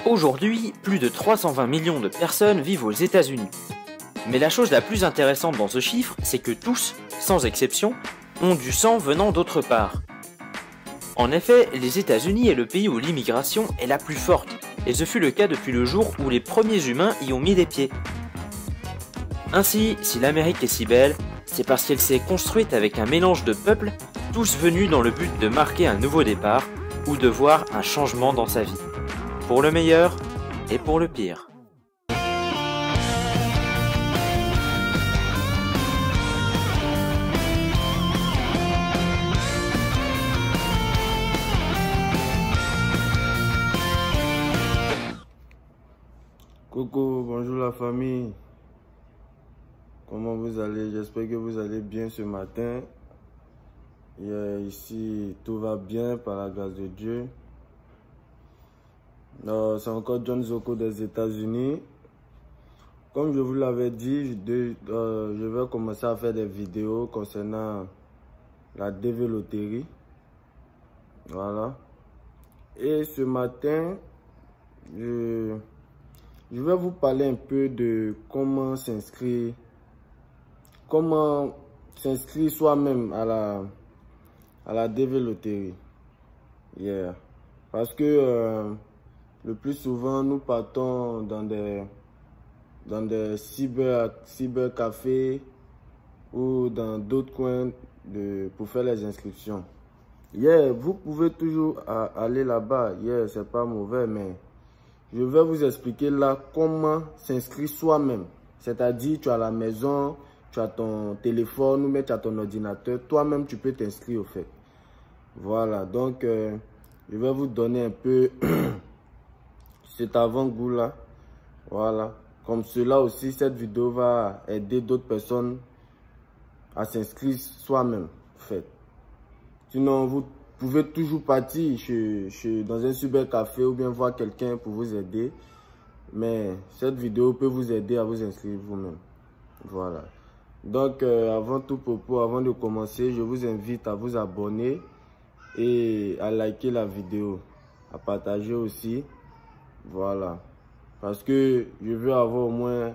Aujourd'hui, plus de 320 millions de personnes vivent aux États-Unis. Mais la chose la plus intéressante dans ce chiffre, c'est que tous, sans exception, ont du sang venant d'autre part. En effet, les États-Unis est le pays où l'immigration est la plus forte, et ce fut le cas depuis le jour où les premiers humains y ont mis des pieds. Ainsi, si l'Amérique est si belle, c'est parce qu'elle s'est construite avec un mélange de peuples, tous venus dans le but de marquer un nouveau départ, ou de voir un changement dans sa vie. Pour le meilleur et pour le pire. Coucou, bonjour la famille. Comment vous allez? J'espère que vous allez bien ce matin. Ici, tout va bien par la grâce de Dieu. C'est encore John Zoko des États-Unis. Comme je vous l'avais dit, je vais commencer à faire des vidéos concernant la DV Loterie. Voilà. Et ce matin, je vais vous parler un peu de comment s'inscrire soi-même à la DV Loterie. Parce que le plus souvent, nous partons dans des cybercafés ou dans d'autres coins pour faire les inscriptions. Vous pouvez toujours aller là-bas. C'est pas mauvais, mais je vais vous expliquer là comment s'inscrire soi-même. C'est-à-dire, tu as la maison, tu as ton téléphone ou même tu as ton ordinateur. Toi-même, tu peux t'inscrire au fait. Voilà, donc je vais vous donner un peu cet avant-goût là. Voilà, comme cela aussi, cette vidéo va aider d'autres personnes à s'inscrire soi-même, en fait. Sinon, vous pouvez toujours partir dans un cybercafé ou bien voir quelqu'un pour vous aider. Mais cette vidéo peut vous aider à vous inscrire vous-même. Voilà. Donc, avant tout propos, avant de commencer, je vous invite à vous abonner et à liker la vidéo, à partager aussi. Voilà. Parce que je veux avoir au moins,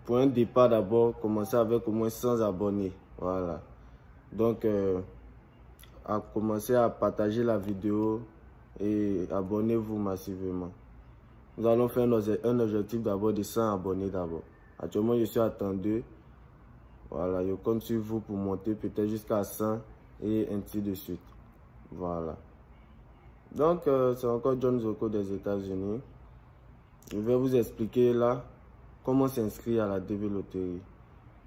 pour un départ d'abord, commencer avec au moins 100 abonnés. Voilà. Donc, à commencer à partager la vidéo et abonnez-vous massivement. Nous allons faire un objectif d'abord de 100 abonnés d'abord. Actuellement, je suis à 32. Voilà, je compte sur vous pour monter peut-être jusqu'à 100 et ainsi de suite. Voilà. Donc, c'est encore John Zoko des États-Unis. Je vais vous expliquer là comment s'inscrire à la DV Loterie.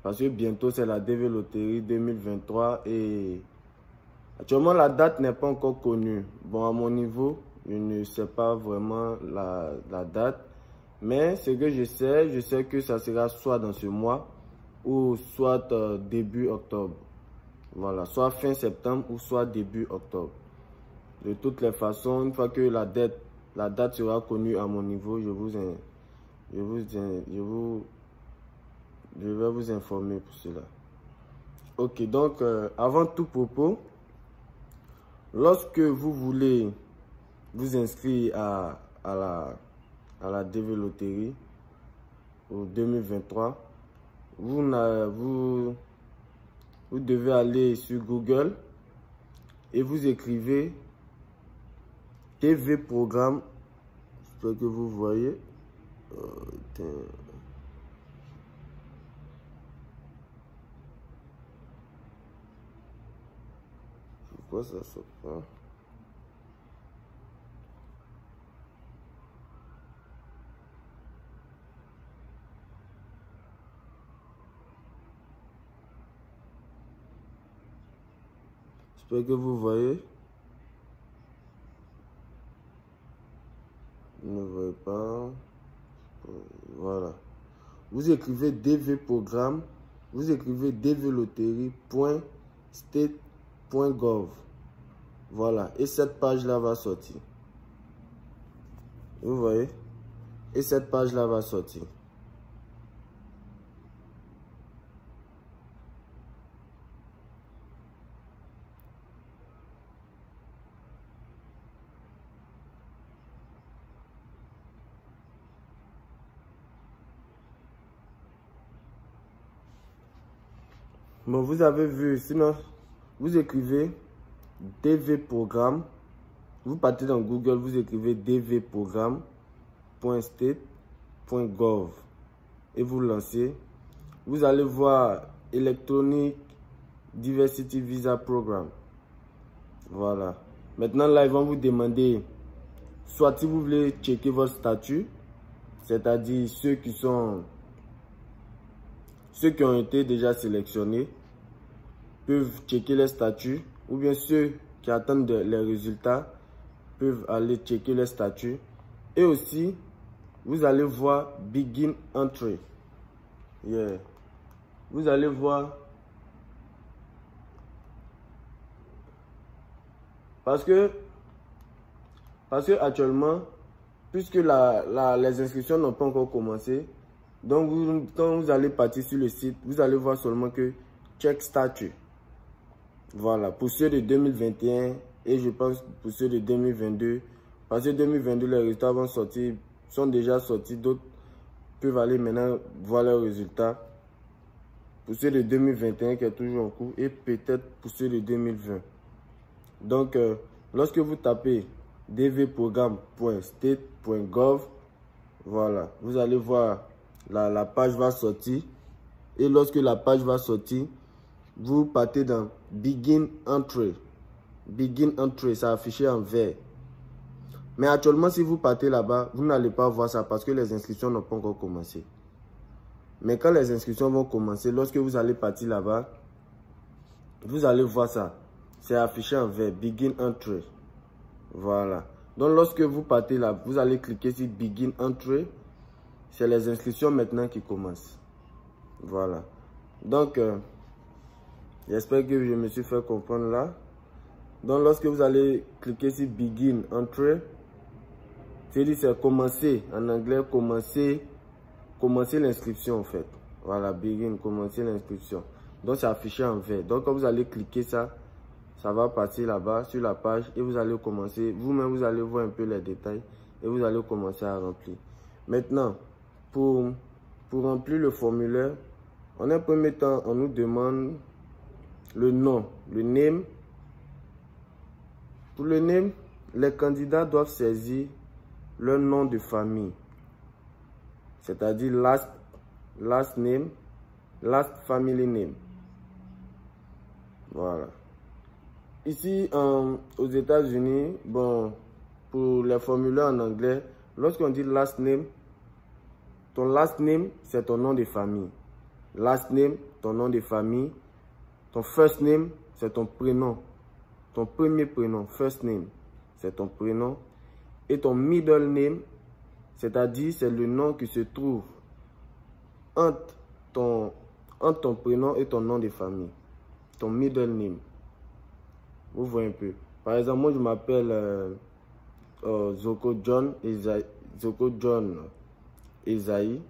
Parce que bientôt, c'est la DV Loterie 2023 et actuellement, la date n'est pas encore connue. Bon, à mon niveau, je ne sais pas vraiment la date. Mais ce que je sais que ça sera soit dans ce mois ou soit début octobre. Voilà, soit fin septembre ou soit début octobre. De toutes les façons, une fois que la date sera connue à mon niveau, je vais vous informer pour cela. Ok, donc avant tout propos, lorsque vous voulez vous inscrire à la DV Loterie au 2023, vous devez aller sur Google et vous écrivez TV Programme. J'espère que vous voyez. Pourquoi ça sort pas? J'espère que vous voyez. Vous ne voyez pas. Voilà. Vous écrivez DV Programme. Vous écrivez dvloterie.state.gov. Voilà. Et cette page-là va sortir. Vous voyez? Et cette page-là va sortir. Bon, vous avez vu, sinon, vous écrivez DV Programme. Vous partez dans Google, vous écrivez dvprogramme.state.gov et vous lancez. Vous allez voir Electronic Diversity Visa Program. Voilà. Maintenant, là, ils vont vous demander, soit si vous voulez checker votre statut, c'est-à-dire ceux qui ont été déjà sélectionnés peuvent checker les statuts, ou bien ceux qui attendent les résultats peuvent aller checker les statuts. Et aussi, vous allez voir Begin Entry. Yeah. Vous allez voir. Parce que actuellement, puisque les inscriptions n'ont pas encore commencé, donc quand vous allez partir sur le site, vous allez voir seulement que Check Statut. Voilà, pour ceux de 2021 et je pense pour ceux de 2022. Parce que 2022, les résultats sont déjà sortis, d'autres peuvent aller maintenant voir leurs résultats. Pour ceux de 2021 qui est toujours en cours et peut-être pour ceux de 2020. Donc, lorsque vous tapez dvprogramme.state.gov, voilà, vous allez voir la page va sortir. Et lorsque la page va sortir, vous partez dans Begin Entry. Begin Entry, ça affiché en vert. Mais actuellement, si vous partez là-bas, vous n'allez pas voir ça parce que les inscriptions n'ont pas encore commencé. Mais quand les inscriptions vont commencer, lorsque vous allez partir là-bas, vous allez voir ça. C'est affiché en vert, Begin Entry. Voilà. Donc, lorsque vous partez là, vous allez cliquer sur Begin Entry. C'est les inscriptions maintenant qui commencent. Voilà. Donc, j'espère que je me suis fait comprendre là. Donc, lorsque vous allez cliquer sur Begin Entry, c'est commencer. En anglais, commencer l'inscription en fait. Voilà, Begin, commencer l'inscription. Donc, c'est affiché en vert. Donc, quand vous allez cliquer ça, ça va partir là-bas sur la page et vous allez commencer. Vous-même, vous allez voir un peu les détails et vous allez commencer à remplir. Maintenant, pour remplir le formulaire, en un premier temps, on nous demande le nom, le name. Pour le name, les candidats doivent saisir leur nom de famille, c'est-à-dire last name, last family name. Voilà. Ici, aux États-Unis, bon, pour les formulaires en anglais, lorsqu'on dit last name, ton last name, c'est ton nom de famille. Last name, ton nom de famille. Ton first name, c'est ton prénom. Ton premier prénom, first name, c'est ton prénom. Et ton middle name, c'est-à-dire c'est le nom qui se trouve entre ton prénom et ton nom de famille. Ton middle name. Vous voyez un peu. Par exemple, moi je m'appelle Zoko John Esaïe.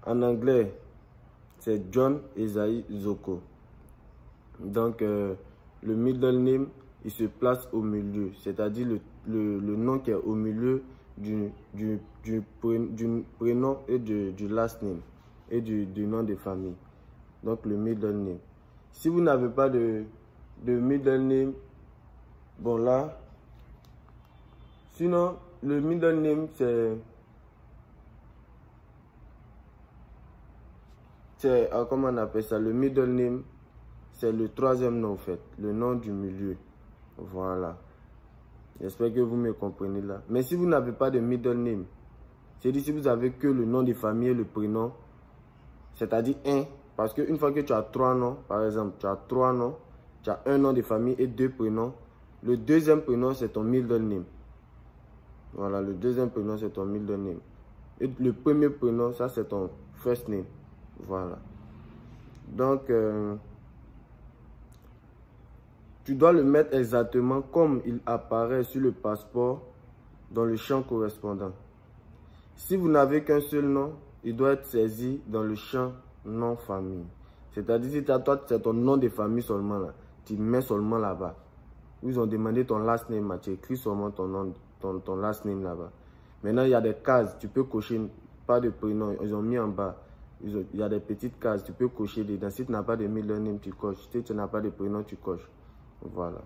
En anglais, c'est John Esaïe Zoko. Donc, le middle name, il se place au milieu. C'est-à-dire le nom qui est au milieu du prénom et du last name. Et du nom de famille. Donc, le middle name. Si vous n'avez pas de middle name, bon là, sinon, le middle name, comment on appelle ça? Le middle name, c'est le troisième nom en fait, le nom du milieu. Voilà. J'espère que vous me comprenez là. Mais si vous n'avez pas de middle name, c'est-à-dire si vous avez que le nom de famille et le prénom, c'est-à-dire un, parce qu'une fois que tu as trois noms, par exemple, tu as trois noms, tu as un nom de famille et deux prénoms, le deuxième prénom c'est ton middle name. Voilà, le deuxième prénom c'est ton middle name. Et le premier prénom, ça c'est ton first name. Voilà. Donc, tu dois le mettre exactement comme il apparaît sur le passeport dans le champ correspondant. Si vous n'avez qu'un seul nom, il doit être saisi dans le champ nom famille. C'est-à-dire, si toi, c'est ton nom de famille seulement là, tu mets seulement là-bas. Ils ont demandé ton last name, tu écris seulement ton nom, ton last name là-bas. Maintenant, il y a des cases, tu peux cocher pas de prénom, ils ont mis en bas. il y a des petites cases, tu peux cocher dedans. Si tu n'as pas de middle name, tu coches. Si tu n'as pas de prénom, tu coches. Voilà.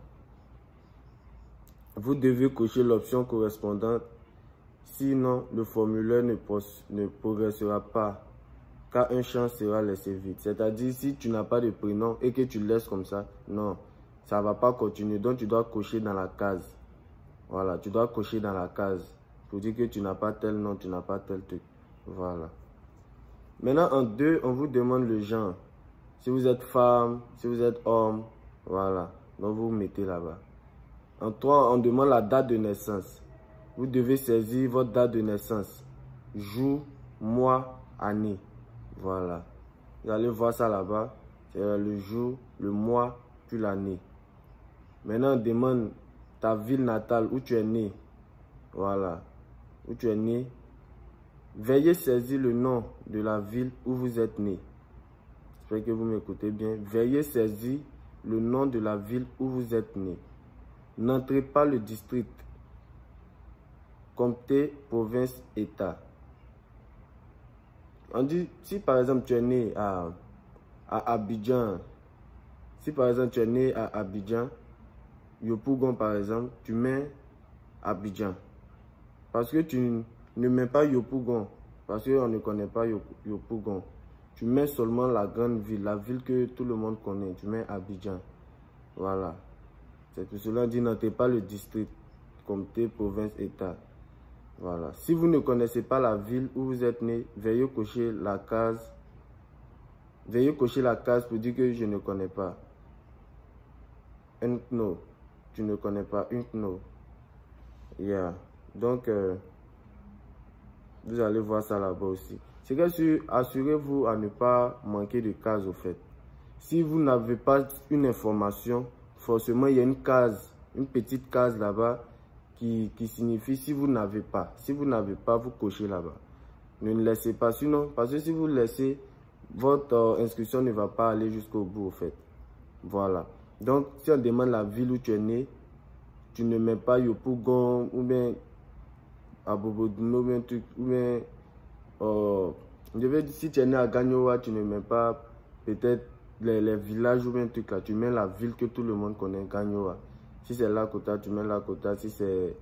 Vous devez cocher l'option correspondante. Sinon, le formulaire ne progressera pas, car un champ sera laissé vide. C'est-à-dire, si tu n'as pas de prénom et que tu le laisses comme ça, non, ça ne va pas continuer. Donc, tu dois cocher dans la case. Voilà, tu dois cocher dans la case pour dire que tu n'as pas tel nom, tu n'as pas tel truc. Voilà. Maintenant, en 2, on vous demande le genre. Si vous êtes femme, si vous êtes homme, voilà. Donc, vous mettez là-bas. En 3, on demande la date de naissance. Vous devez saisir votre date de naissance. Jour, mois, année. Voilà. Vous allez voir ça là-bas. C'est le jour, le mois, puis l'année. Maintenant, on demande ta ville natale, où tu es né. Voilà. Où tu es né. Veuillez saisir le nom de la ville où vous êtes né. J'espère que vous m'écoutez bien. Veuillez saisir le nom de la ville où vous êtes né. N'entrez pas le district. Comté, province, État. On dit, si par exemple tu es né à Abidjan, si par exemple tu es né à Abidjan, Yopougon par exemple, tu mets Abidjan. Parce que tu ne mets pas Yopougon, parce qu'on ne connaît pas Yopougon. Tu mets seulement la grande ville, la ville que tout le monde connaît, tu mets Abidjan. Voilà. C'est pour cela qu'on dit, n'entrez pas le district, comté, province, État. Voilà. Si vous ne connaissez pas la ville où vous êtes né, veuillez cocher la case. Veuillez cocher la case pour dire que je ne connais pas. No. Tu ne connais pas. No. Yeah. Donc, vous allez voir ça là-bas aussi. C'est que assurez-vous à ne pas manquer de cases au fait. Si vous n'avez pas une information, forcément il y a une case, une petite case là-bas qui signifie si vous n'avez pas. Si vous n'avez pas, vous cochez là-bas. Ne le laissez pas, sinon, parce que si vous le laissez, votre inscription ne va pas aller jusqu'au bout, au fait. Voilà. Donc, si on demande la ville où tu es né, tu ne mets pas Yopougon, ou bien Aboboduno, ou bien truc, ou bien, je veux dire, si tu es né à Gagnoa, tu ne mets pas peut-être les villages ou bien truc là, tu mets la ville que tout le monde connaît, Gagnoa. Si c'est Lakota, tu mets Lakota. Si c'est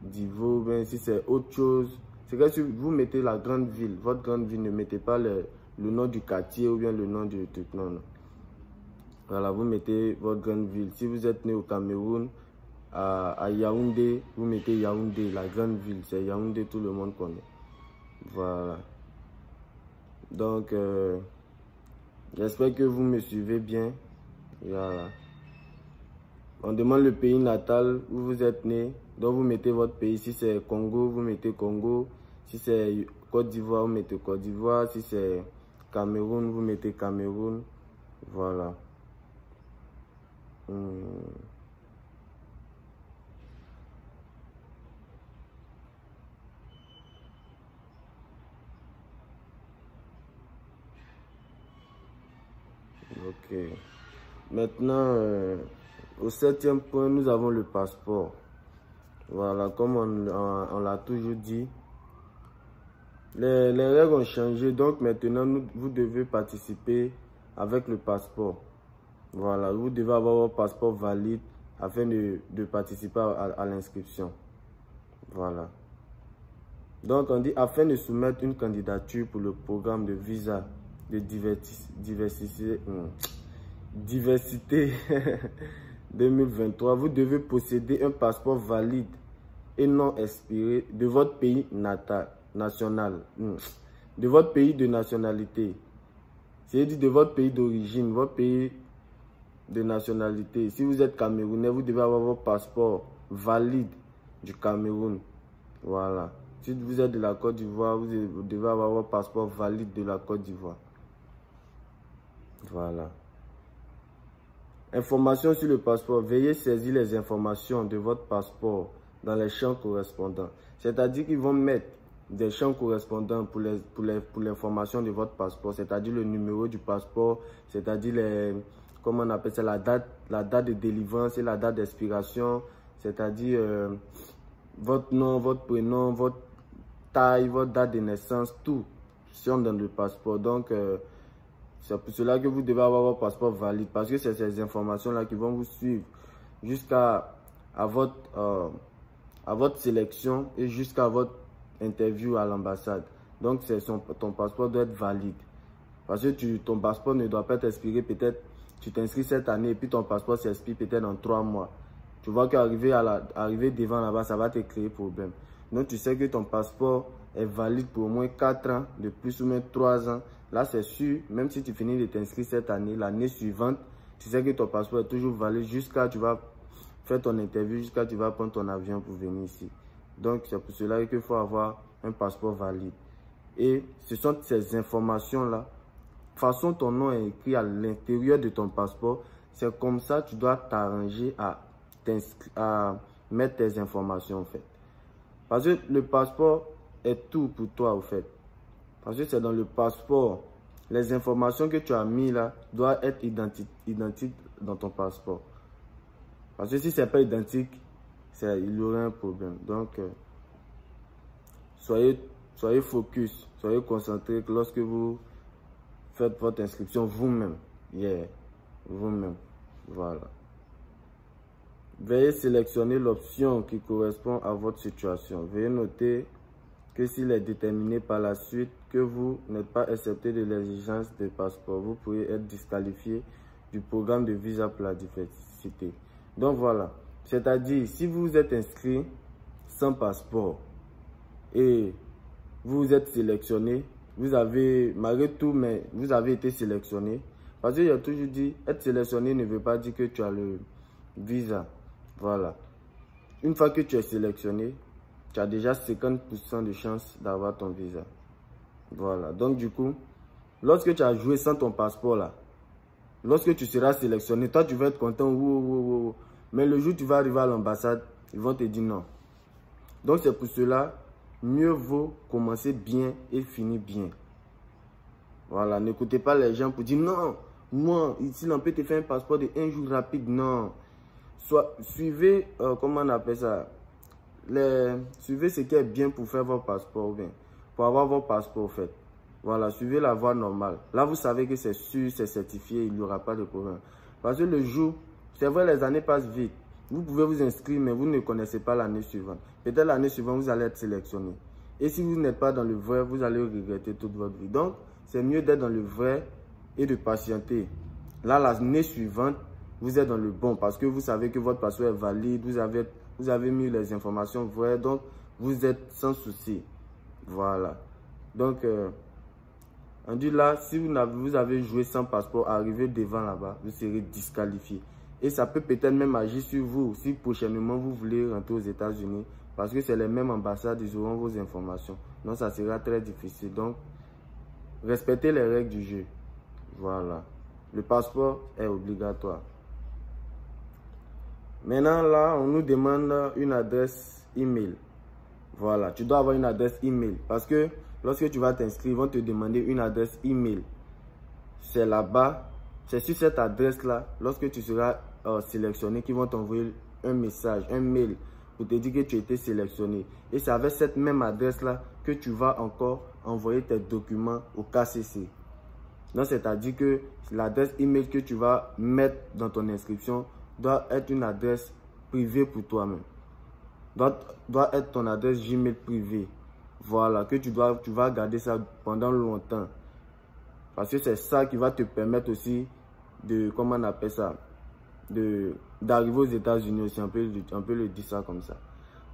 Divo, ben, si c'est autre chose. C'est que si vous mettez la grande ville, votre grande ville, ne mettez pas le nom du quartier ou bien le nom du truc. Non, non. Voilà, vous mettez votre grande ville. Si vous êtes né au Cameroun, à Yaoundé, vous mettez Yaoundé, la grande ville. C'est Yaoundé, tout le monde connaît. Voilà. Donc, j'espère que vous me suivez bien. Voilà. On demande le pays natal où vous êtes né. Donc vous mettez votre pays. Si c'est Congo, vous mettez Congo. Si c'est Côte d'Ivoire, vous mettez Côte d'Ivoire. Si c'est Cameroun, vous mettez Cameroun. Voilà. Ok. Maintenant, au 7e point, nous avons le passeport. Voilà, comme on l'a toujours dit. Les règles ont changé, donc maintenant, vous devez participer avec le passeport. Voilà, vous devez avoir votre passeport valide afin de participer à l'inscription. Voilà. Donc, on dit, afin de soumettre une candidature pour le programme de visa de diversité 2023, vous devez posséder un passeport valide et non expiré de votre pays national, de votre pays de nationalité. C'est-à-dire de votre pays d'origine, votre pays de nationalité. Si vous êtes camerounais, vous devez avoir votre passeport valide du Cameroun. Voilà. Si vous êtes de la Côte d'Ivoire, vous devez avoir votre passeport valide de la Côte d'Ivoire. Voilà. Information sur le passeport. Veuillez saisir les informations de votre passeport dans les champs correspondants. C'est-à-dire qu'ils vont mettre des champs correspondants pour l'information de votre passeport. C'est-à-dire le numéro du passeport, c'est-à-dire comment on appelle ça, la date de délivrance et la date d'expiration. C'est-à-dire votre nom, votre prénom, votre taille, votre date de naissance, tout. dans le passeport. Donc, c'est pour cela que vous devez avoir votre passeport valide. Parce que c'est ces informations-là qui vont vous suivre jusqu'à votre sélection et jusqu'à votre interview à l'ambassade. Donc, ton passeport doit être valide. Parce que ton passeport ne doit pas être expiré. Peut-être tu t'inscris cette année et puis ton passeport s'expire peut-être dans 3 mois. Tu vois qu'arriver devant là-bas, ça va te créer problème. Donc, tu sais que ton passeport est valide pour au moins 4 ans, de plus ou moins 3 ans. Là, c'est sûr, même si tu finis de t'inscrire cette année, l'année suivante, tu sais que ton passeport est toujours valide jusqu'à tu vas faire ton interview, jusqu'à tu vas prendre ton avion pour venir ici. Donc, c'est pour cela qu'il faut avoir un passeport valide. Et ce sont ces informations-là. De toute façon, ton nom est écrit à l'intérieur de ton passeport. C'est comme ça que tu dois t'arranger à mettre tes informations, en fait. Parce que le passeport est tout pour toi, en fait. Parce que c'est dans le passeport. Les informations que tu as mis là doivent être identiques dans ton passeport. Parce que si ce n'est pas identique, il y aurait un problème. Donc, soyez focus, soyez concentré lorsque vous faites votre inscription vous-même. Vous-même. Voilà. Veuillez sélectionner l'option qui correspond à votre situation. Veuillez noter que s'il est déterminé par la suite que vous n'êtes pas accepté de l'exigence de passeport, vous pourriez être disqualifié du programme de visa pour la diversité. Donc voilà, c'est-à-dire si vous êtes inscrit sans passeport et vous êtes sélectionné, vous avez, malgré tout, mais vous avez été sélectionné. Parce qu'il y a toujours dit, être sélectionné ne veut pas dire que tu as le visa. Voilà. Une fois que tu es sélectionné, tu as déjà 50% de chance d'avoir ton visa. Voilà. Donc du coup, lorsque tu as joué sans ton passeport là, lorsque tu seras sélectionné, toi tu vas être content. Mais le jour où tu vas arriver à l'ambassade, ils vont te dire non. Donc c'est pour cela, mieux vaut commencer bien et finir bien. Voilà. N'écoutez pas les gens pour dire non, moi, ici on peut te faire un passeport de 1 jour rapide. Non. Suivez, comment on appelle ça, suivez ce qui est bien pour faire votre passeport, ou bien pour avoir votre passeport, en fait. Voilà, suivez la voie normale. Là, vous savez que c'est sûr, c'est certifié, il n'y aura pas de problème. Parce que le jour, c'est vrai, les années passent vite. Vous pouvez vous inscrire, mais vous ne connaissez pas l'année suivante. Peut-être l'année suivante, vous allez être sélectionné. Et si vous n'êtes pas dans le vrai, vous allez regretter toute votre vie. Donc, c'est mieux d'être dans le vrai et de patienter. Là, l'année suivante, vous êtes dans le bon parce que vous savez que votre passeport est valide, vous avez mis les informations vraies, donc vous êtes sans souci. Voilà. Donc, on dit là, si vous avez joué sans passeport, arrivé devant là-bas, vous serez disqualifié. Et ça peut peut-être même agir sur vous si prochainement vous voulez rentrer aux États-Unis parce que c'est les mêmes ambassades, ils auront vos informations. Donc, ça sera très difficile. Donc, respectez les règles du jeu. Voilà. Le passeport est obligatoire. Maintenant, là, on nous demande une adresse email. Voilà, tu dois avoir une adresse email. Parce que lorsque tu vas t'inscrire, ils vont te demander une adresse email. C'est là-bas, c'est sur cette adresse-là, lorsque tu seras sélectionné, qu'ils vont t'envoyer un message, un mail, pour te dire que tu as été sélectionné. Et c'est avec cette même adresse-là que tu vas encore envoyer tes documents au KCC. Donc, c'est-à-dire que l'adresse email que tu vas mettre dans ton inscription doit être une adresse privée pour toi-même. Doit être ton adresse Gmail privée. Voilà, que tu vas garder ça pendant longtemps. Parce que c'est ça qui va te permettre aussi de, comment on appelle ça, d'arriver aux États-Unis aussi, on peut le dire ça comme ça.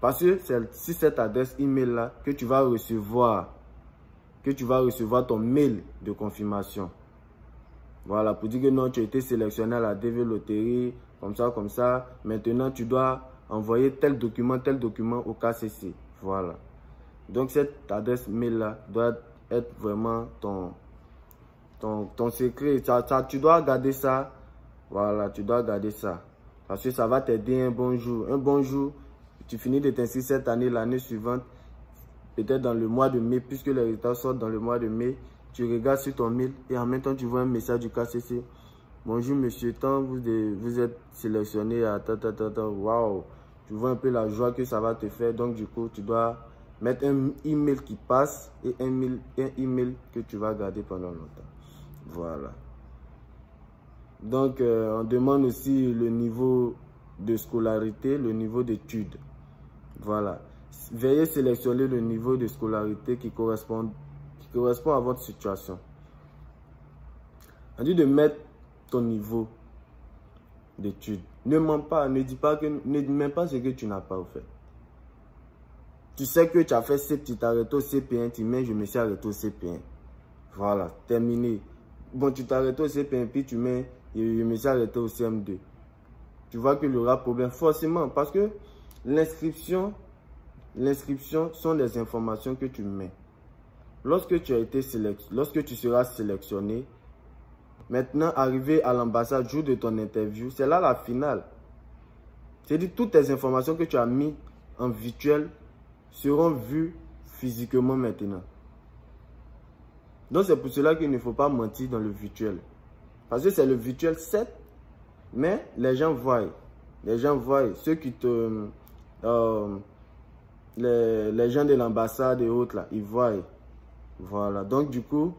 Parce que c'est si cette adresse email là que tu vas recevoir ton mail de confirmation. Voilà, pour dire que non, tu as été sélectionné à la DV Loterie, comme ça. Maintenant, tu dois envoyer tel document au KCC. Voilà. Donc, cette adresse mail-là doit être vraiment ton secret. Tu dois garder ça. Voilà, tu dois garder ça. Parce que ça va t'aider un bon jour. Un bon jour, tu finis de t'inscrire cette année, l'année suivante, peut-être dans le mois de mai, puisque les résultats sortent dans le mois de mai. Tu regardes sur ton mail et en même temps, tu vois un message du KCC. Bonjour monsieur, tant vous êtes sélectionné à waouh, tu vois un peu la joie que ça va te faire. Donc du coup, tu dois Mettre un email qui passe et un email que tu vas garder pendant longtemps. Voilà. Donc, on demande aussi le niveau de scolarité, le niveau d'études. Voilà. Veuillez sélectionner le niveau de scolarité qui correspond à votre situation. On dit de mettre ton niveau d'études. Ne mens pas, ne mens pas ce que tu n'as pas fait. Tu sais que tu as fait C, tu t'es arrêté au CP1, tu mets je me suis arrêté au CP1. Voilà, terminé. Bon, tu t'es arrêté au CP1, puis tu mets je me suis arrêté au CM2. Tu vois qu'il y aura problème forcément parce que l'inscription sont des informations que tu mets. Lorsque tu seras sélectionné, maintenant arrivé à l'ambassade, jour de ton interview, c'est là la finale. C'est-à-dire toutes tes informations que tu as mis en virtuel seront vues physiquement maintenant. Donc c'est pour cela qu'il ne faut pas mentir dans le virtuel. Parce que c'est le virtuel 7, mais les gens voient. Les gens voient. Ceux qui te... les gens de l'ambassade et autres, là, ils voient. Voilà. Donc du coup,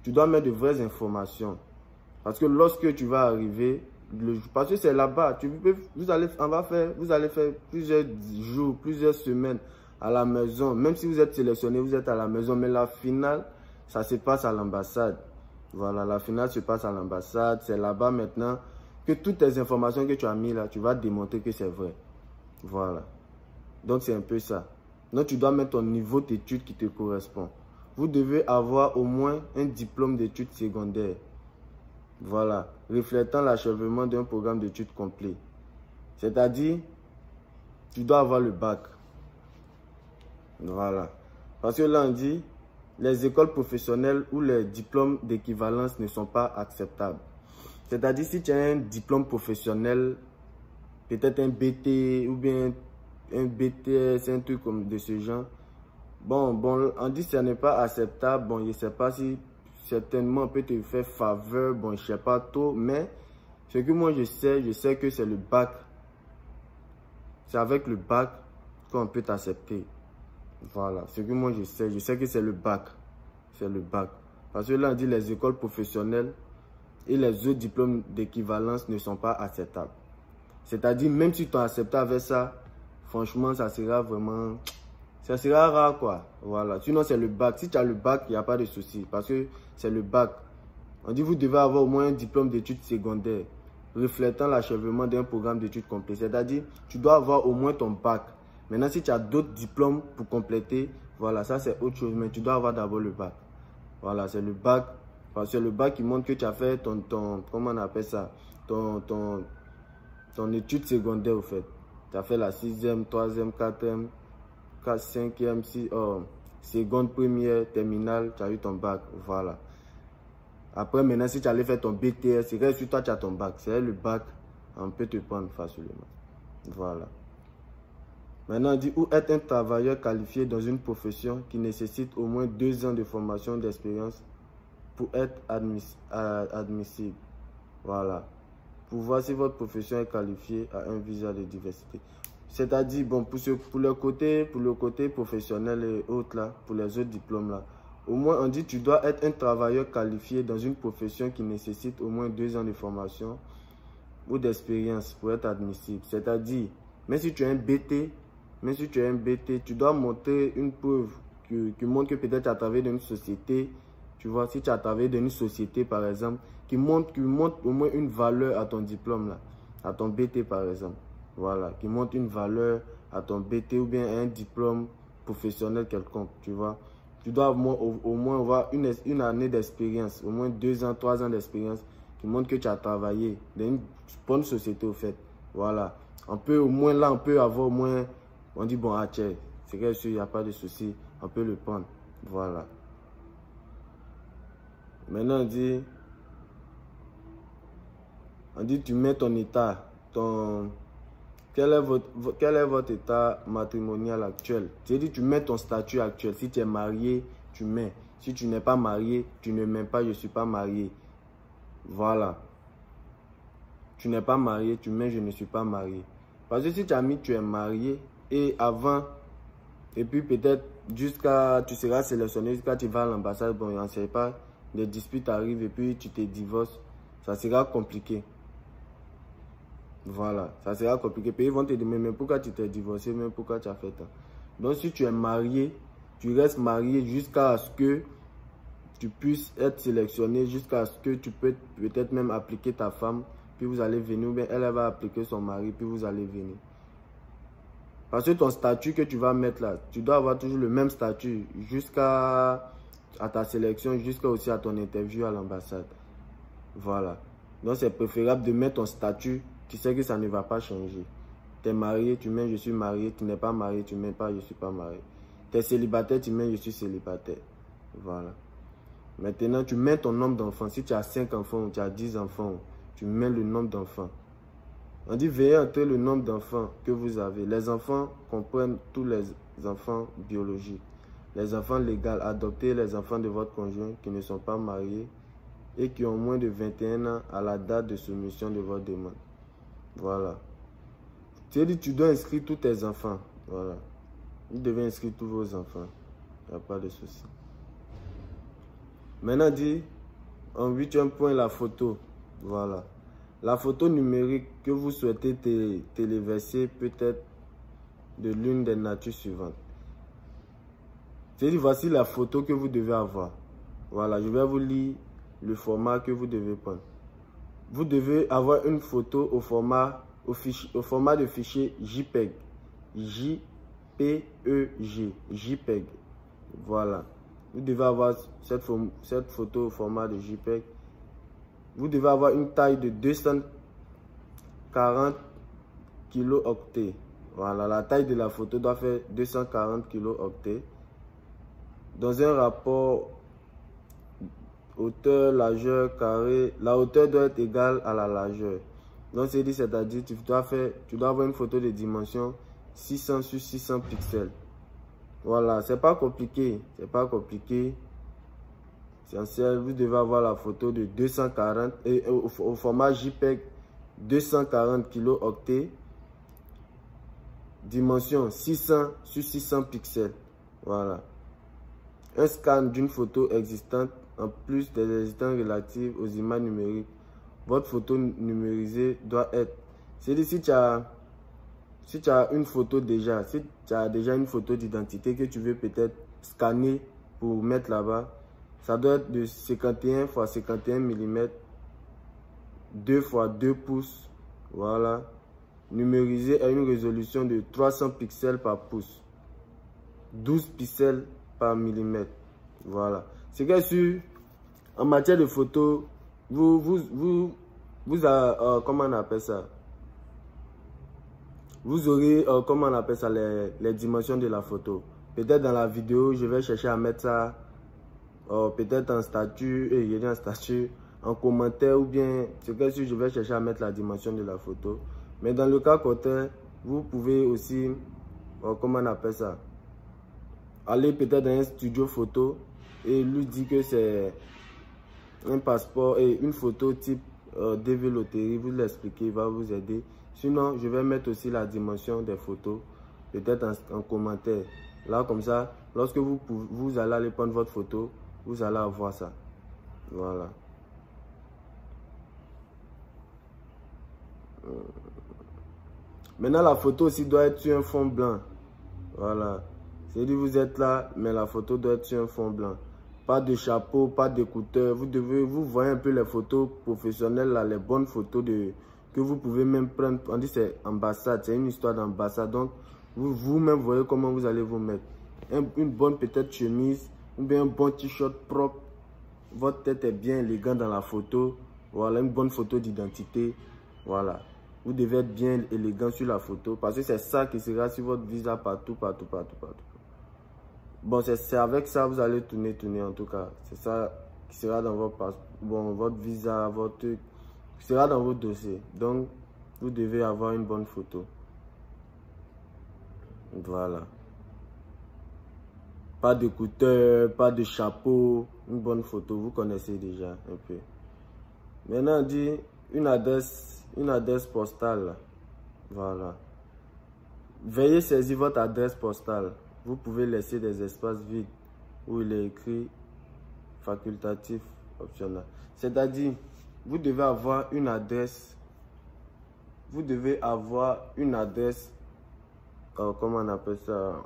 tu dois mettre de vraies informations. Parce que lorsque tu vas arriver, parce que c'est là-bas, vous allez faire plusieurs jours, plusieurs semaines à la maison. Même si vous êtes sélectionné, vous êtes à la maison. Mais la finale, ça se passe à l'ambassade. Voilà, la finale se passe à l'ambassade. C'est là-bas maintenant que toutes les informations que tu as mises là, tu vas démontrer que c'est vrai. Voilà. Donc c'est un peu ça. Donc tu dois mettre ton niveau d'études qui te correspond. Vous devez avoir au moins un diplôme d'études secondaires. Voilà, reflétant l'achèvement d'un programme d'études complet. C'est-à-dire, tu dois avoir le bac. Voilà. Parce que là, on dit, les écoles professionnelles ou les diplômes d'équivalence ne sont pas acceptables. C'est-à-dire, si tu as un diplôme professionnel, peut-être un BT ou bien un BTS, un truc comme de ce genre, bon, on dit que ce n'est pas acceptable. Bon, je ne sais pas si certainement on peut te faire faveur, bon, je ne sais pas trop, mais ce que moi je sais que c'est le bac. C'est avec le bac qu'on peut t'accepter. Voilà, ce que moi je sais que c'est le bac. C'est le bac. Parce que là on dit les écoles professionnelles et les autres diplômes d'équivalence ne sont pas acceptables. C'est-à-dire, même si tu as accepté avec ça, franchement, ça sera vraiment... Ça sera rare, quoi. Voilà. Sinon, c'est le bac. Si tu as le bac, il n'y a pas de souci. Parce que c'est le bac. On dit que vous devez avoir au moins un diplôme d'études secondaires reflétant l'achèvement d'un programme d'études complet. C'est-à-dire, tu dois avoir au moins ton bac. Maintenant, si tu as d'autres diplômes pour compléter, voilà, ça c'est autre chose. Mais tu dois avoir d'abord le bac. Voilà, c'est le bac. Parce que c'est le bac qui montre que tu as fait comment on appelle ça? Ton étude secondaire, au fait. Tu as fait la 6e, 3e, 4e. 4, 5e, 6, seconde, première, terminale, tu as eu ton bac. Voilà. Après, maintenant, si tu allais faire ton BTS, c'est que sur toi, tu as ton bac. C'est le bac, on peut te prendre facilement. Voilà. Maintenant, on dit où est un travailleur qualifié dans une profession qui nécessite au moins 2 ans de formation d'expérience pour être admissible. Voilà. Pour voir si votre profession est qualifiée à un visa de diversité. C'est-à-dire, bon, pour le côté professionnel et autres, là, pour les autres diplômes, là, au moins, on dit tu dois être un travailleur qualifié dans une profession qui nécessite au moins 2 ans de formation ou d'expérience pour être admissible. C'est-à-dire, même si tu as un BT, tu dois montrer une preuve qui montre que peut-être tu as travaillé dans une société. Tu vois, si tu as travaillé dans une société, par exemple, qui montre au moins une valeur à ton diplôme, là, à ton BT, par exemple. Voilà, qui montre une valeur à ton BT ou bien un diplôme professionnel quelconque, tu vois. Tu dois au moins avoir une année d'expérience, au moins 2 ans, 3 ans d'expérience qui montre que tu as travaillé dans une bonne société, au fait. Voilà. On peut au moins, là, on peut avoir au moins, on dit, bon, tiens, c'est que il n'y a pas de souci, on peut le prendre. Voilà. Maintenant, on dit, tu mets ton état, quel est votre état matrimonial actuel? C'est-à-dire, tu mets ton statut actuel. Si tu es marié, tu mets. Si tu n'es pas marié, tu ne mets pas je ne suis pas marié. Voilà. Tu n'es pas marié, tu mets je ne suis pas marié. Parce que si tu as mis tu es marié et avant, et puis peut-être jusqu'à tu seras sélectionné, jusqu'à tu vas à l'ambassade, bon, on ne sait pas, des disputes arrivent et puis tu te divorces, ça sera compliqué. Voilà, ça sera compliqué. Puis ils vont te demander, mais pourquoi tu t'es divorcé, même pourquoi tu as fait ça. Donc si tu es marié, tu restes marié jusqu'à ce que tu puisses être sélectionné, jusqu'à ce que tu peux peut-être même appliquer ta femme, puis vous allez venir, ou bien elle va appliquer son mari, puis vous allez venir. Parce que ton statut que tu vas mettre là, tu dois avoir toujours le même statut jusqu'à ta sélection, jusqu'à aussi à ton interview à l'ambassade. Voilà. Donc c'est préférable de mettre ton statut. Tu sais que ça ne va pas changer. Tu es marié, tu mets je suis marié. Tu n'es pas marié, tu mets pas je suis pas marié. Tu es célibataire, tu mets je suis célibataire. Voilà. Maintenant, tu mets ton nombre d'enfants. Si tu as 5 enfants ou tu as 10 enfants, tu mets le nombre d'enfants. On dit veillez entre le nombre d'enfants que vous avez. Les enfants comprennent tous les enfants biologiques. Les enfants légaux, adoptés, les enfants de votre conjoint qui ne sont pas mariés et qui ont moins de 21 ans à la date de soumission de votre demande. Voilà. Tu dois inscrire tous tes enfants. Voilà. Vous devez inscrire tous vos enfants. Il n'y a pas de souci. Maintenant, dit, en 8e point, la photo. Voilà. La photo numérique que vous souhaitez téléverser peut être de l'une des natures suivantes. C'est-à-dire, voici la photo que vous devez avoir. Voilà, je vais vous lire le format que vous devez prendre. Vous devez avoir une photo au format de fichier JPEG. J-P-E-G. JPEG. Voilà. Vous devez avoir cette photo au format de JPEG. Vous devez avoir une taille de 240 kilo-octets. Voilà, la taille de la photo doit faire 240 kilo-octets. Dans un rapport hauteur, largeur, carré, la hauteur doit être égale à la largeur. Donc c'est-à-dire tu dois avoir une photo de dimension 600 sur 600 pixels. Voilà, c'est pas compliqué, c'est pas compliqué. Essentiel, vous devez avoir la photo de 240 et au format JPEG 240 kilo-octets, dimension 600 sur 600 pixels. Voilà. Un scan d'une photo existante en plus des existants relatifs aux images numériques. Votre photo numérisée doit être. C'est-à-dire si tu as une photo déjà, si tu as déjà une photo d'identité que tu veux peut-être scanner pour mettre là-bas, ça doit être de 51 x 51 mm, 2 x 2 pouces, voilà, numérisé à une résolution de 300 pixels par pouce, 12 pixels par millimètre, voilà. C'est que sur, en matière de photo, comment on appelle ça? Vous aurez, comment on appelle ça, les dimensions de la photo. Peut-être dans la vidéo, je vais chercher à mettre ça, peut-être en statut, en commentaire, ou bien, c'est que si je vais chercher à mettre la dimension de la photo. Mais dans le cas contraire, vous pouvez aussi, comment on appelle ça, aller peut-être dans un studio photo et lui dire que c'est un passeport et une photo type DV loterie, vous l'expliquez, il va vous aider. Sinon, je vais mettre aussi la dimension des photos, peut-être en commentaire. Là, comme ça, lorsque vous allez aller prendre votre photo, vous allez avoir ça. Voilà. Maintenant, la photo aussi doit être sur un fond blanc. Voilà. C'est-à-dire, vous êtes là, mais la photo doit être sur un fond blanc. Pas de chapeau, pas d'écouteurs. Vous voyez un peu les photos professionnelles, là, les bonnes photos que vous pouvez même prendre. On dit c'est ambassade, c'est une histoire d'ambassade. Donc, vous-même voyez comment vous allez vous mettre. Une bonne peut-être chemise, ou bien un bon t-shirt propre. Votre tête est bien élégante dans la photo. Voilà, une bonne photo d'identité. Voilà. Vous devez être bien élégant sur la photo. Parce que c'est ça qui sera sur votre visa partout. Bon, c'est avec ça vous allez tourner en tout cas. C'est ça qui sera dans votre visa, votre truc. Qui sera dans votre dossier. Donc, vous devez avoir une bonne photo. Voilà. Pas d'écouteurs, pas de chapeau. Une bonne photo, vous connaissez déjà un peu. Maintenant, on dit une adresse postale. Voilà. Veuillez saisir votre adresse postale. vous pouvez laisser des espaces vides où il est écrit facultatif optionnel. C'est-à-dire, vous devez avoir une adresse. Vous devez avoir une adresse. Comment on appelle ça?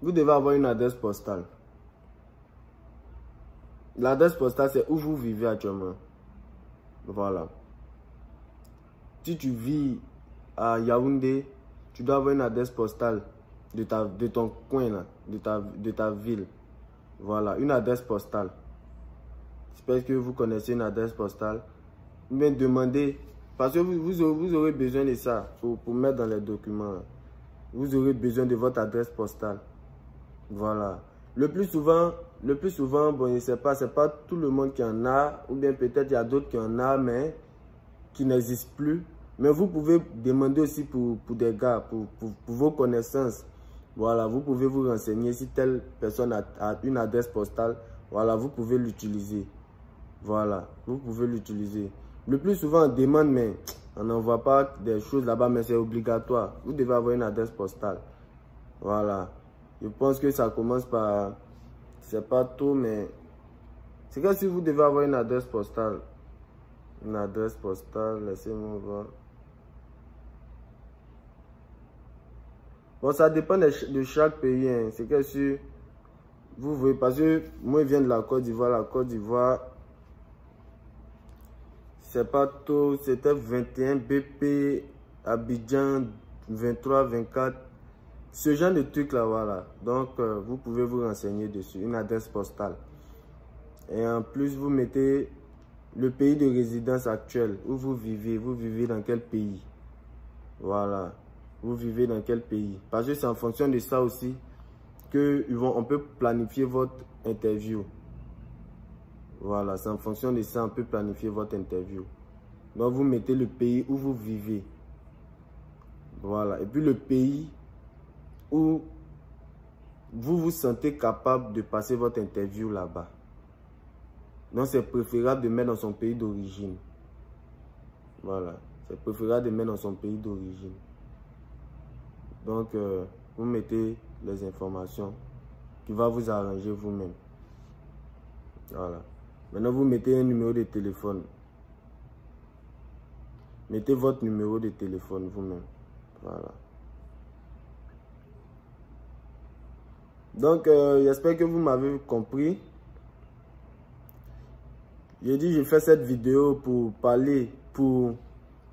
Vous devez avoir une adresse postale. L'adresse postale, c'est où vous vivez actuellement. Voilà. Si tu vis à Yaoundé, tu dois avoir une adresse postale de ton coin, là, de ta ville. Voilà, une adresse postale. J'espère que vous connaissez une adresse postale. Mais demandez, parce que vous aurez besoin de ça pour mettre dans les documents. Vous aurez besoin de votre adresse postale. Voilà. Le plus souvent, bon, je ne sais pas, c'est pas tout le monde qui en a, ou bien peut-être il y a d'autres qui en a, mais qui n'existent plus. Mais vous pouvez demander aussi pour des gars, pour vos connaissances. Voilà, vous pouvez vous renseigner si telle personne a une adresse postale. Voilà, vous pouvez l'utiliser. Voilà, vous pouvez l'utiliser. Le plus souvent, on demande, mais on n'envoie pas des choses là-bas, mais c'est obligatoire. Vous devez avoir une adresse postale. Voilà. Je pense que ça commence par... C'est pas tout, mais... C'est comme si vous devez avoir une adresse postale. Une adresse postale, laissez-moi voir. Bon, ça dépend de chaque pays. Hein. C'est que si... Vous voyez, parce que moi, je viens de la Côte d'Ivoire. La Côte d'Ivoire, c'est pas tout. C'était 21 BP, Abidjan, 23, 24. Ce genre de truc là, voilà. Donc, vous pouvez vous renseigner dessus. Une adresse postale. Et en plus, vous mettez le pays de résidence actuel où vous vivez. Vous vivez dans quel pays? Voilà. Vous vivez dans quel pays? Parce que c'est en fonction de ça aussi on peut planifier votre interview. Voilà. C'est en fonction de ça on peut planifier votre interview. Donc, vous mettez le pays où vous vivez. Voilà. Et puis, le pays où vous vous sentez capable de passer votre interview là-bas. Donc, c'est préférable de mettre dans son pays d'origine. Voilà. C'est préférable de mettre dans son pays d'origine. Donc, vous mettez les informations qui va vous arranger vous-même. Voilà. Maintenant, vous mettez un numéro de téléphone. Mettez votre numéro de téléphone vous-même. Voilà. Donc, j'espère que vous m'avez compris. J'ai dit, je fais cette vidéo pour parler, pour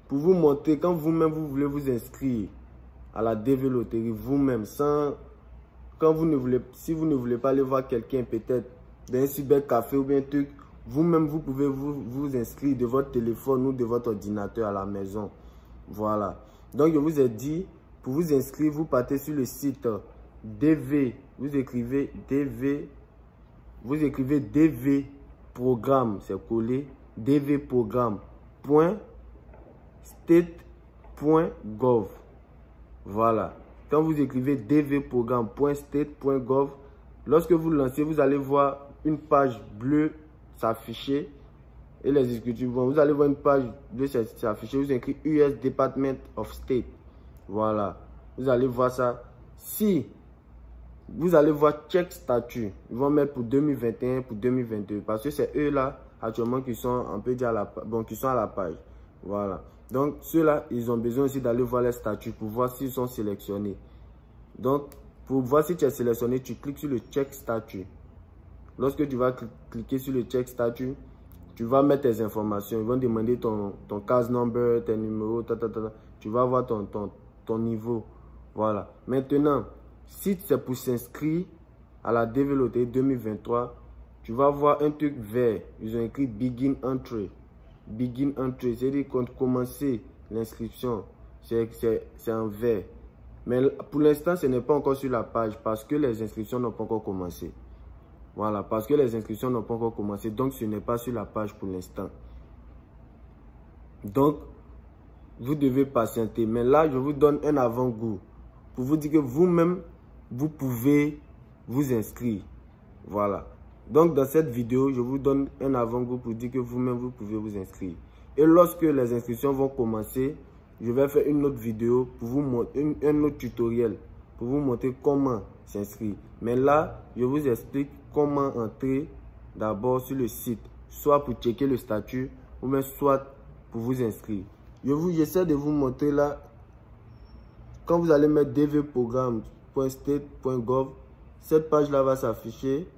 vous montrer quand vous-même vous voulez vous inscrire à la DV Loterie vous-même, sans, si vous ne voulez pas aller voir quelqu'un peut-être dans un cybercafé ou bien un truc, vous-même vous pouvez vous inscrire de votre téléphone ou de votre ordinateur à la maison. Voilà. Donc, je vous ai dit, pour vous inscrire, vous partez sur le site DV, vous écrivez DV programme, c'est collé, dvprogramme.state.gov. Voilà. Quand vous écrivez dvprogramme.state.gov, lorsque vous lancez, vous allez voir une page bleue s'afficher et les inscriptions vont. Vous allez voir une page bleue s'afficher, vous écrit US Department of State. Voilà. Vous allez voir ça. Si vous allez voir check statut, ils vont mettre pour 2021, pour 2022, parce que c'est eux là actuellement qui sont, on peut dire, qui sont à la page. Voilà. Donc ceux-là, ils ont besoin aussi d'aller voir les statuts pour voir s'ils sont sélectionnés. Donc pour voir si tu es sélectionné, tu cliques sur le check statut. Lorsque tu vas cliquer sur le check statut, tu vas mettre tes informations. Ils vont demander ton case number, tes numéros, tu vas voir ton niveau. Voilà. Maintenant, si c'est pour s'inscrire à la DV Loterie 2023, tu vas voir un truc vert. Ils ont écrit Begin Entry. Begin Entry, c'est-à-dire qu'on commence l'inscription. C'est en vert. Mais pour l'instant, ce n'est pas encore sur la page parce que les inscriptions n'ont pas encore commencé. Voilà, parce que les inscriptions n'ont pas encore commencé. Donc, ce n'est pas sur la page pour l'instant. Donc, vous devez patienter. Mais là, je vous donne un avant-goût pour vous dire que vous-même, vous pouvez vous inscrire. Voilà. Donc, dans cette vidéo, je vous donne un avant-goût pour dire que vous-même, vous pouvez vous inscrire. Et lorsque les inscriptions vont commencer, je vais faire une autre vidéo pour vous montrer, un autre tutoriel pour vous montrer comment s'inscrire. Mais là, je vous explique comment entrer d'abord sur le site, soit pour checker le statut ou même soit pour vous inscrire. J'essaie de vous montrer là, quand vous allez mettre dvprogramme.state.gov, cette page-là va s'afficher.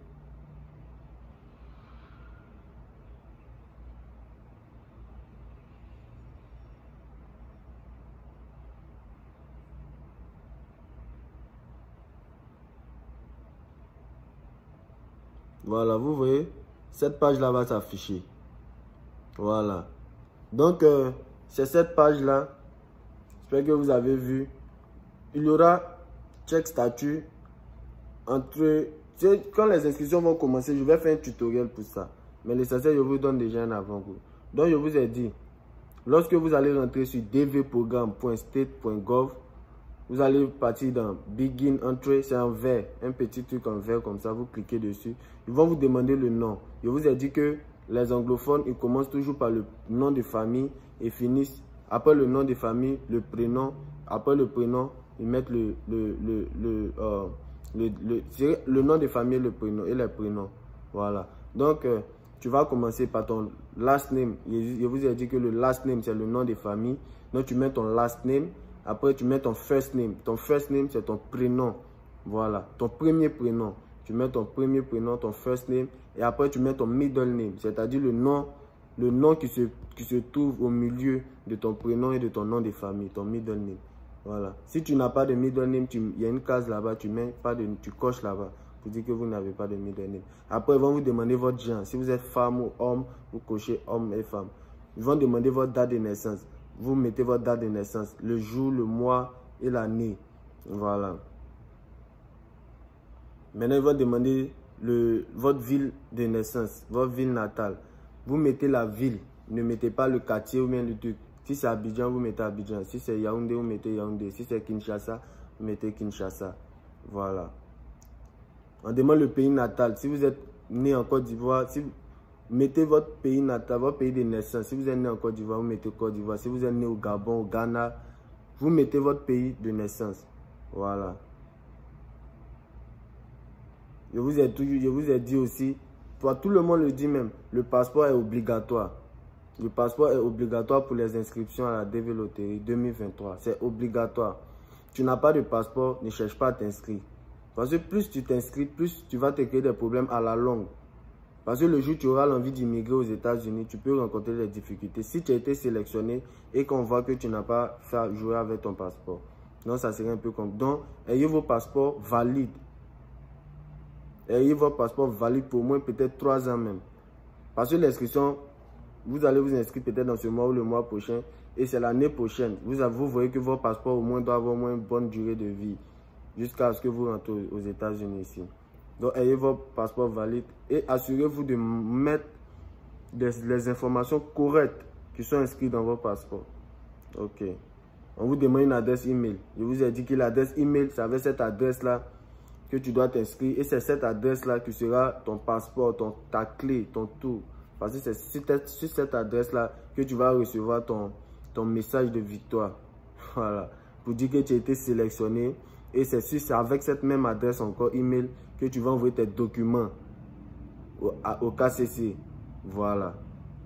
Voilà, vous voyez, cette page-là va s'afficher. Voilà. Donc, c'est cette page-là. J'espère que vous avez vu. Il y aura check statut entre... Quand les inscriptions vont commencer, je vais faire un tutoriel pour ça. Mais l'essentiel, je vous donne déjà un avant-goût. Donc, je vous ai dit, lorsque vous allez rentrer sur dvprogramme.state.gov, vous allez partir dans Begin Entry, c'est en vert, un petit truc en vert comme ça, vous cliquez dessus. Ils vont vous demander le nom. Je vous ai dit que les anglophones, ils commencent toujours par le nom de famille et finissent, après le nom de famille, le prénom. Après le prénom, ils mettent le nom de famille, le prénom et les prénoms. Voilà. Donc, tu vas commencer par ton last name. Je vous ai dit que le last name, c'est le nom de famille. Donc, tu mets ton last name. Après, tu mets ton first name. Ton first name, c'est ton prénom. Voilà. Ton premier prénom. Tu mets ton premier prénom, ton first name. Et après, tu mets ton middle name. C'est-à-dire le nom qui se trouve au milieu de ton prénom et de ton nom de famille. Ton middle name. Voilà. Si tu n'as pas de middle name, il y a une case là-bas. Tu coches là-bas pour dire que vous n'avez pas de middle name. Après, ils vont vous demander votre genre. Si vous êtes femme ou homme, vous cochez homme et femme. Ils vont demander votre date de naissance. Vous mettez votre date de naissance, le jour, le mois et l'année. Voilà. Maintenant, ils vont demander votre ville de naissance, votre ville natale. Vous mettez la ville, ne mettez pas le quartier ou bien le truc. Si c'est Abidjan, vous mettez Abidjan. Si c'est Yaoundé, vous mettez Yaoundé. Si c'est Kinshasa, vous mettez Kinshasa. Voilà. On demande le pays natal. Si vous êtes né en Côte d'Ivoire, mettez votre pays natal, votre pays de naissance. Si vous êtes né en Côte d'Ivoire, vous mettez Côte d'Ivoire. Si vous êtes né au Gabon, au Ghana, vous mettez votre pays de naissance. Voilà. Je vous ai dit aussi, tout le monde le dit même, le passeport est obligatoire. Le passeport est obligatoire pour les inscriptions à la DV Loterie 2023. C'est obligatoire. Tu n'as pas de passeport, ne cherche pas à t'inscrire. Parce que plus tu t'inscris, plus tu vas te créer des problèmes à la longue. Parce que le jour où tu auras l'envie d'immigrer aux États-Unis, tu peux rencontrer des difficultés. Si tu as été sélectionné et qu'on voit que tu n'as pas fait jouer avec ton passeport. Donc, ça serait un peu comme... Donc, ayez vos passeports valides. Ayez votre passeport valide pour au moins peut-être 3 ans même. Parce que l'inscription, vous allez vous inscrire peut-être dans ce mois ou le mois prochain. Et c'est l'année prochaine. Vous voyez que votre passeport au moins doit avoir au moins une bonne durée de vie. Jusqu'à ce que vous rentrez aux États-Unis ici. Donc, ayez votre passeport valide et assurez-vous de mettre les informations correctes qui sont inscrites dans votre passeport. Ok. On vous demande une adresse email. Je vous ai dit que l'adresse email, c'est avec cette adresse-là que tu dois t'inscrire. Et c'est cette adresse-là qui sera ton passeport, ta clé, ton tout. Parce que c'est sur cette adresse-là que tu vas recevoir ton message de victoire. Voilà. Pour dire que tu as été sélectionné. Et c'est avec cette même adresse encore email que tu vas envoyer tes documents au KCC. Voilà.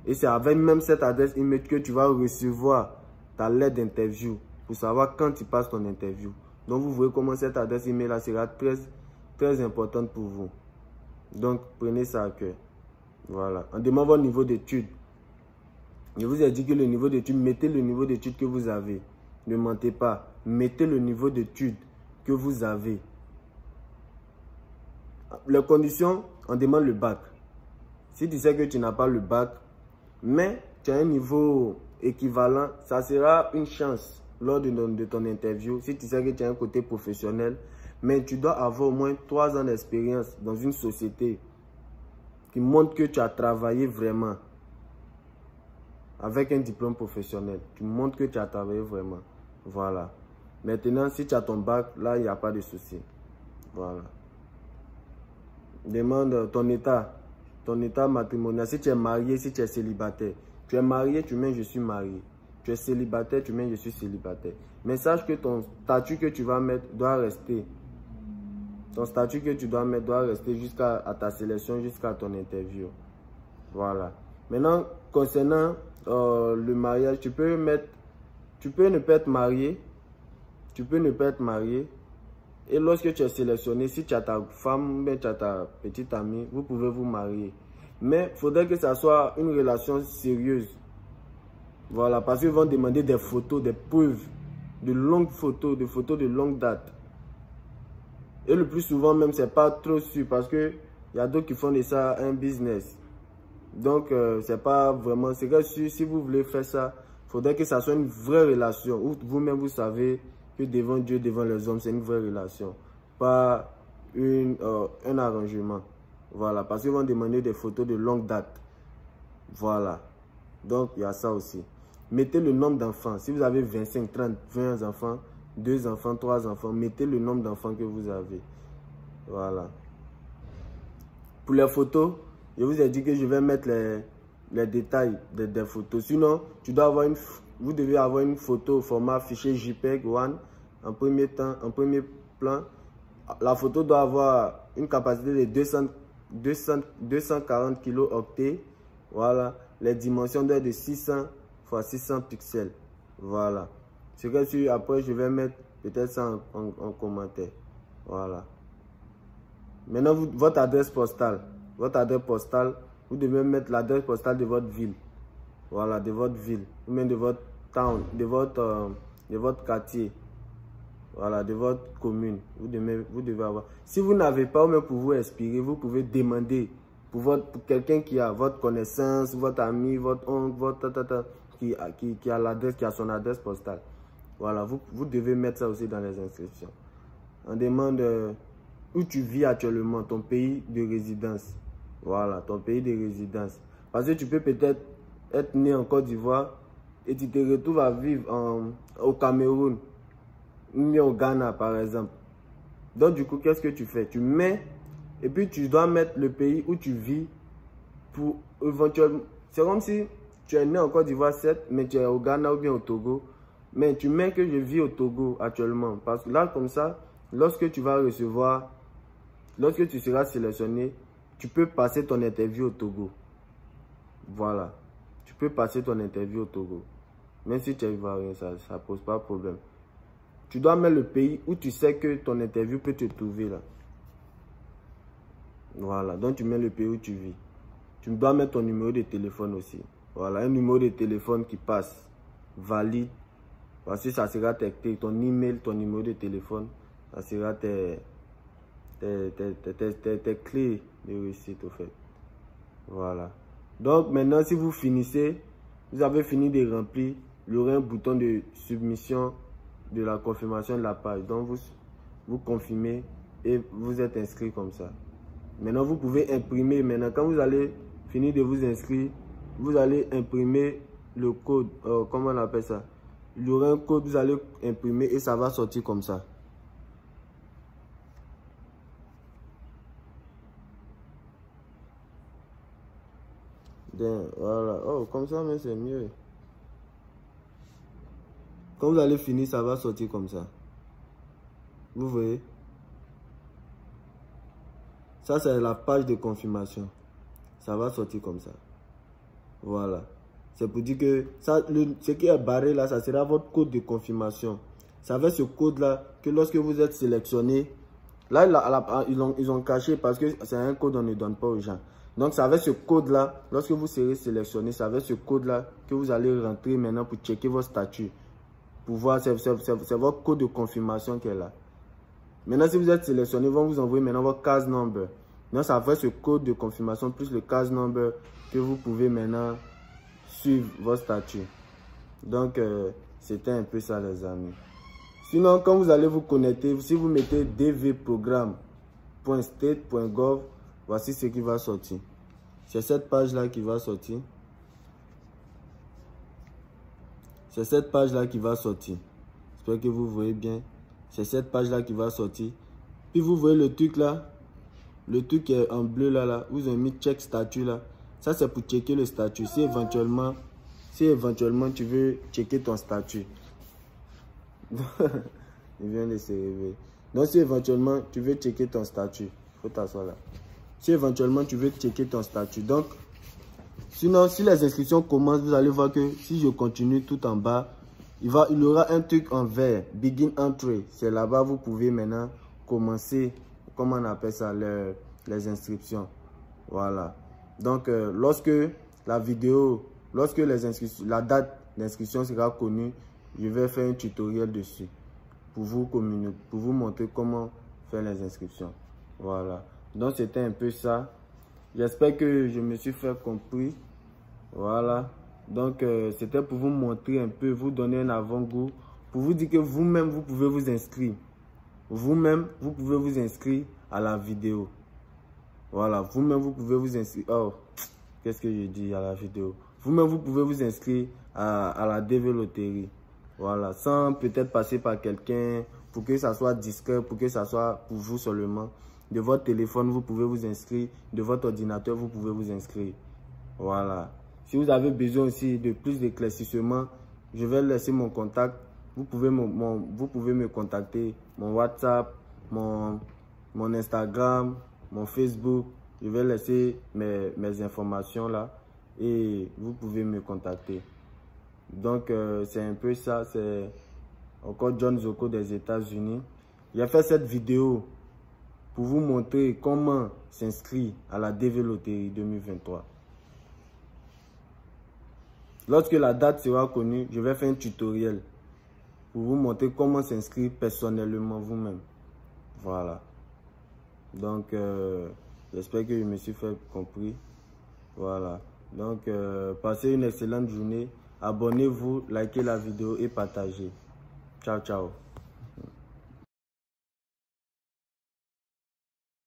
Et c'est avec même cette adresse email que tu vas recevoir ta lettre d'interview pour savoir quand tu passes ton interview. Donc, vous voyez comment cette adresse email là sera très, très importante pour vous. Donc, prenez ça à cœur. Voilà. On demande votre niveau d'études. Je vous ai dit que le niveau d'études, mettez le niveau d'études que vous avez. Ne mentez pas. Mettez le niveau d'études que vous avez. Les conditions, on demande le bac. Si tu sais que tu n'as pas le bac, mais tu as un niveau équivalent, ça sera une chance lors de ton interview. Si tu sais que tu as un côté professionnel, mais tu dois avoir au moins 3 ans d'expérience dans une société qui montre que tu as travaillé vraiment avec un diplôme professionnel. Tu montres que tu as travaillé vraiment. Voilà. Maintenant, si tu as ton bac, là, il n'y a pas de souci. Voilà. Demande ton état matrimonial. Si tu es marié, si tu es célibataire. Tu es marié, tu mets je suis marié. Tu es célibataire, tu mets je suis célibataire. Mais sache que ton statut que tu vas mettre doit rester. Ton statut que tu dois mettre doit rester jusqu'à ta sélection, jusqu'à ton interview. Voilà. Maintenant, concernant le mariage, tu peux ne pas être marié. Tu peux ne pas être marié. Et lorsque tu es sélectionné, si tu as ta femme, ben tu as ta petite amie, vous pouvez vous marier. Mais il faudrait que ça soit une relation sérieuse. Voilà, parce qu'ils vont demander des photos, des preuves, de longues photos, de photos de longue date. Et le plus souvent même, c'est pas trop sûr parce que il y a d'autres qui font de ça un business. Donc, c'est pas vraiment... C'est que si vous voulez faire ça, il faudrait que ça soit une vraie relation où vous-même vous savez que devant Dieu, devant les hommes, c'est une vraie relation. Pas un arrangement. Voilà, parce qu'ils vont demander des photos de longue date. Voilà. Donc, il y a ça aussi. Mettez le nombre d'enfants. Si vous avez 25, 30, 20 enfants, 2 enfants, 3 enfants, mettez le nombre d'enfants que vous avez. Voilà. Pour les photos, je vous ai dit que je vais mettre les détails des photos. Sinon, vous devez avoir une photo au format fichier JPEG One en premier plan. La photo doit avoir une capacité de 240 kilo-octets. Voilà. Les dimensions doivent être de 600 x 600 pixels. Voilà. C'est que après, je vais mettre peut-être ça en commentaire. Voilà. Maintenant, votre adresse postale. Votre adresse postale, vous devez mettre l'adresse postale de votre ville. Voilà, de votre ville. Ou même de votre town, de votre quartier. Voilà, de votre commune. Vous devez avoir. Si vous n'avez pas, ou même pour vous inspirer, vous pouvez demander pour quelqu'un qui a votre connaissance, votre ami, votre oncle, votre qui a l'adresse, qui a son adresse postale. Voilà, vous devez mettre ça aussi dans les inscriptions. On demande où tu vis actuellement, ton pays de résidence. Voilà, ton pays de résidence. Parce que tu peux peut-être être né en Côte d'Ivoire et tu te retrouves à vivre au Cameroun, ou au Ghana par exemple. Donc du coup, qu'est-ce que tu fais? Tu mets, et puis tu dois mettre le pays où tu vis pour éventuellement... C'est comme si tu es né en Côte d'Ivoire, certes, mais tu es au Ghana ou bien au Togo. Mais tu mets que je vis au Togo actuellement. Parce que là, comme ça, lorsque tu vas recevoir, lorsque tu seras sélectionné, tu peux passer ton interview au Togo. Voilà. Tu peux passer ton interview au Togo. Même si tu es ivoirien, ça ne pose pas de problème. Tu dois mettre le pays où tu sais que ton interview peut te trouver là. Voilà. Donc tu mets le pays où tu vis. Tu dois mettre ton numéro de téléphone aussi. Voilà. Un numéro de téléphone qui passe. Valide. Parce que ça sera ton email, ton numéro de téléphone. Ça sera tes clés de réussite au fait. Voilà. Donc maintenant, si vous finissez, vous avez fini de remplir, il y aura un bouton de submission de la confirmation de la page. Donc vous confirmez et vous êtes inscrit comme ça. Maintenant, vous pouvez imprimer. Maintenant, quand vous allez finir de vous inscrire, vous allez imprimer le code. Comment on appelle ça? Il y aura un code, vous allez imprimer et ça va sortir comme ça. Bien, voilà. Oh, comme ça, mais c'est mieux. Quand vous allez finir, ça va sortir comme ça. Vous voyez? Ça, c'est la page de confirmation. Ça va sortir comme ça. Voilà. C'est pour dire que ce qui est barré là, ça sera votre code de confirmation. Ça fait ce code-là que lorsque vous êtes sélectionné, là, ils ont caché parce que c'est un code qu'on ne donne pas aux gens. Donc, ça va ce code-là, lorsque vous serez sélectionné, ça va ce code-là que vous allez rentrer maintenant pour checker votre statut. Pour voir, c'est votre code de confirmation qui est là. Maintenant, si vous êtes sélectionné, ils vont vous envoyer maintenant votre case number. Donc, ça va ce code de confirmation plus le case number que vous pouvez maintenant suivre votre statut. Donc, c'était un peu ça, les amis. Sinon, quand vous allez vous connecter, si vous mettez dvprogramme.state.gov, voici ce qui va sortir. C'est cette page-là qui va sortir. C'est cette page-là qui va sortir. J'espère que vous voyez bien. C'est cette page-là qui va sortir. Puis vous voyez le truc là, le truc qui est en bleu là, vous avez mis check statut là. Ça c'est pour checker le statut. Si éventuellement tu veux checker ton statut. Il vient de se réveiller. Donc si éventuellement tu veux checker ton statut, faut t'asseoir là. Si éventuellement tu veux checker ton statut. Donc, sinon si les inscriptions commencent, vous allez voir que si je continue tout en bas, il y aura un truc en vert, begin entry. C'est là-bas vous pouvez maintenant commencer, comment on appelle ça, les inscriptions. Voilà. Donc, lorsque la date d'inscription sera connue, je vais faire un tutoriel dessus pour vous montrer comment faire les inscriptions. Voilà. Donc, c'était un peu ça. J'espère que je me suis fait compris. Voilà. Donc, c'était pour vous montrer un peu, vous donner un avant-goût, pour vous dire que vous-même, vous pouvez vous inscrire. Vous-même, vous pouvez vous inscrire à la vidéo. Voilà. Vous-même, vous pouvez vous inscrire. Oh, qu'est-ce que je dis à la vidéo? Vous-même, vous pouvez vous inscrire à la DV Loterie. Voilà. Sans peut-être passer par quelqu'un, pour que ça soit discret, pour que ça soit pour vous seulement. De votre téléphone, vous pouvez vous inscrire. De votre ordinateur, vous pouvez vous inscrire. Voilà. Si vous avez besoin aussi de plus d'éclaircissements, je vais laisser mon contact. Vous pouvez me contacter. Mon WhatsApp, mon Instagram, mon Facebook. Je vais laisser mes informations là. Et vous pouvez me contacter. Donc, c'est un peu ça. C'est encore John Zoko des États-Unis. J'ai fait cette vidéo pour vous montrer comment s'inscrire à la DV Loterie 2023. Lorsque la date sera connue, je vais faire un tutoriel pour vous montrer comment s'inscrire personnellement vous-même. Voilà. Donc, j'espère que je me suis fait compris. Voilà. Donc, passez une excellente journée. Abonnez-vous, likez la vidéo et partagez. Ciao, ciao.